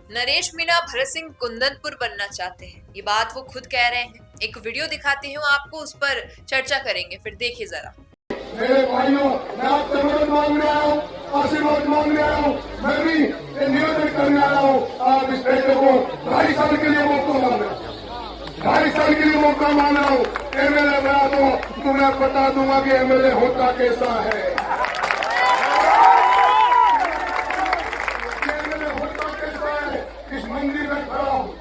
नरेश मीणा भरत सिंह कुंदनपुर बनना चाहते हैं, ये बात वो खुद कह रहे हैं। एक वीडियो दिखाती हूँ आपको, उस पर चर्चा करेंगे, फिर देखिए जरा। मेरे भाइयों, मैं आपसे मदद मांगने आया हूँ, आशीर्वाद मांगने आया हूँ। मैं भी ये निवेदन करने आया हूँ, आप इस बेटे को 2.5 साल के लिए मौका मांग रहा हूँ, 2.5 साल के लिए मौका मांग रहा हूँ। एमएलए बना दो, तो मैं बता दूंगा कि एमएलए होता कैसा है। एमएलए होता कैसा है। इस मंदिर में खड़ा हूँ,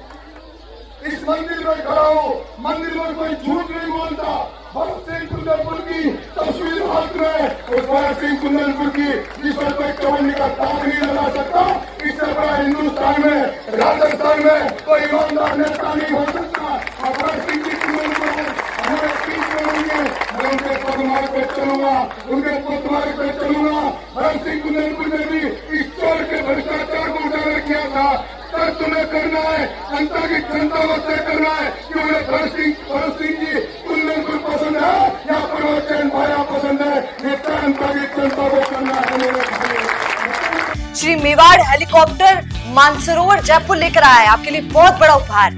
इस मंदिर में खड़ा हूँ, मंदिर में कोई झूठ नहीं बोलता। भरत सिंह कुंदनपुर की तस्वीर हाथ में, उस भरत सिंह कुंदनपुर की जिस पर कोई कवनी का दाग नहीं लगा सकता। इससे बड़ा हिंदुस्तान में, राजस्थान में कोई ईमानदार नेता नहीं हो सकता। और भरत सिंह जी कुंदनपुर हमारे पीठ में होंगे, मैं उनके पदमार्ग पे चलूंगा, उनके पदमार्ग पे चलूंगा। भरत सिंह कुंदनपुर ने भी इस चोर के भ्रष्टाचार को उजागर किया था। तब तुम्हें करना है, जनता की जनता को तय करना है कि उन्हें भरत सिंह जी कुंदनपुर पसंद है या प्रवचन भाया पसंद है। ये जनता की जनता को करना है मेरे भाई। श्री मेवाड़ हेलीकॉप्टर मानसरोवर जयपुर लेकर आया है आपके लिए बहुत बड़ा उपहार।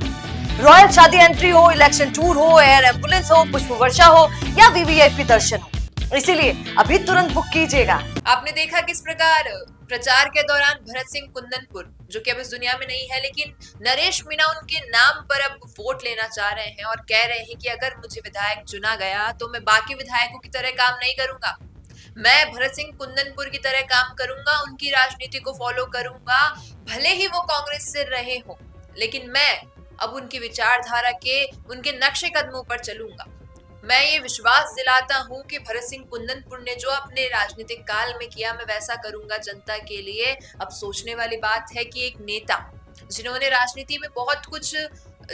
रॉयल शादी एंट्री हो, इलेक्शन टूर हो, एयर एम्बुलेंस हो, पुष्प वर्षा हो या वीवीआईपी दर्शन हो, इसीलिए अभी तुरंत बुक कीजिएगा। आपने देखा किस प्रकार प्रचार के दौरान भरत सिंह कुंदनपुर, जो कि अब इस दुनिया में नहीं है, लेकिन नरेश मीणा उनके नाम पर अब वोट लेना चाह रहे हैं और कह रहे हैं कि अगर मुझे विधायक चुना गया तो मैं बाकी विधायकों की तरह काम नहीं करूंगा, मैं भरत सिंह कुंदनपुर की तरह काम करूंगा, उनकी राजनीति को फॉलो करूंगा। भले ही वो कांग्रेस से रहे हो, लेकिन मैं अब उनकी विचारधारा के, उनके नक्शे कदमों पर चलूंगा। मैं ये विश्वास दिलाता हूँ कि भरत सिंह कुंदनपुर ने जो अपने राजनीतिक काल में किया, मैं वैसा करूंगा जनता के लिए। अब सोचने वाली बात है कि एक नेता जिन्होंने राजनीति में बहुत कुछ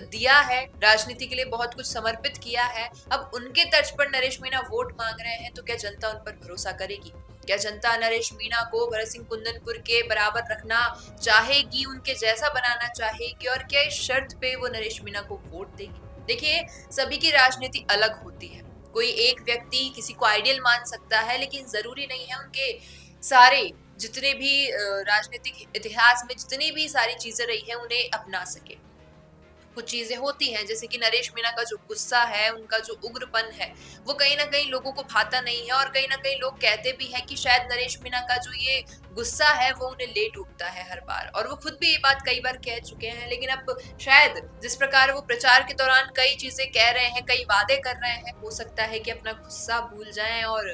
दिया है, राजनीति के लिए बहुत कुछ समर्पित किया है, अब उनके तर्ज पर नरेश मीणा वोट मांग रहे हैं, तो क्या जनता उन पर भरोसा करेगी? क्या जनता नरेश मीणा को भरत सिंह कुंदनपुर के बराबर रखना चाहेगी, उनके जैसा बनाना चाहेगी, और क्या इस शर्त पे वो नरेश मीणा को वोट देगी? देखिए, सभी की राजनीति अलग होती है। कोई एक व्यक्ति किसी को आइडियल मान सकता है, लेकिन जरूरी नहीं है उनके सारे जितने भी राजनीतिक इतिहास में जितनी भी सारी चीजें रही है उन्हें अपना सके। कुछ चीजें होती हैं, जैसे कि नरेश मीणा का जो गुस्सा है, उनका जो उग्रपन है, वो कहीं ना कहीं लोगों को भाता नहीं है। और कहीं ना कहीं लोग कहते भी हैं कि शायद नरेश मीणा का जो ये गुस्सा है वो उन्हें लेट उठता है हर बार, और वो खुद भी ये बात कई बार कह चुके हैं। लेकिन अब शायद जिस प्रकार वो प्रचार के दौरान कई चीजें कह रहे हैं, कई वादे कर रहे हैं, हो सकता है कि अपना गुस्सा भूल जाएं और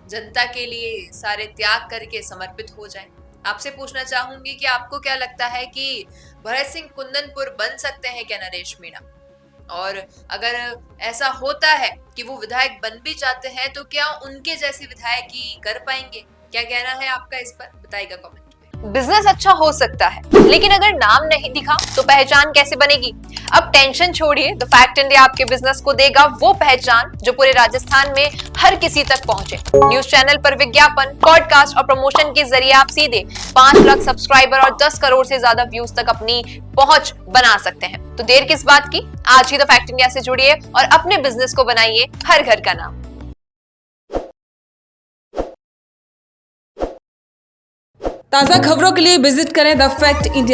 जनता के लिए सारे त्याग करके समर्पित हो जाएं। आपसे पूछना चाहूंगी कि आपको क्या लगता है कि भरत सिंह कुंदनपुर बन सकते हैं क्या नरेश मीणा? और अगर ऐसा होता है कि वो विधायक बन भी जाते हैं, तो क्या उनके जैसे विधायक ही कर पाएंगे? क्या कहना है आपका इस पर, बताइएगा कमेंट में। बिजनेस अच्छा हो सकता है, लेकिन अगर नाम नहीं दिखा तो पहचान कैसे बनेगी? अब टेंशन छोड़िए, द फैक्ट इंडिया आपके बिजनेस को देगा वो पहचान जो पूरे राजस्थान में हर किसी तक पहुंचे। न्यूज चैनल पर विज्ञापन, पॉडकास्ट और प्रमोशन के जरिए आप सीधे 5 लाख सब्सक्राइबर और 10 करोड़ से ज्यादा व्यूज तक अपनी पहुंच बना सकते हैं। तो देर किस बात की, आज ही द फैक्ट इंडिया से जुड़िए और अपने बिजनेस को बनाइए हर घर का नाम। ताज़ा खबरों के लिए विजिट करें द फैक्ट इंडिया।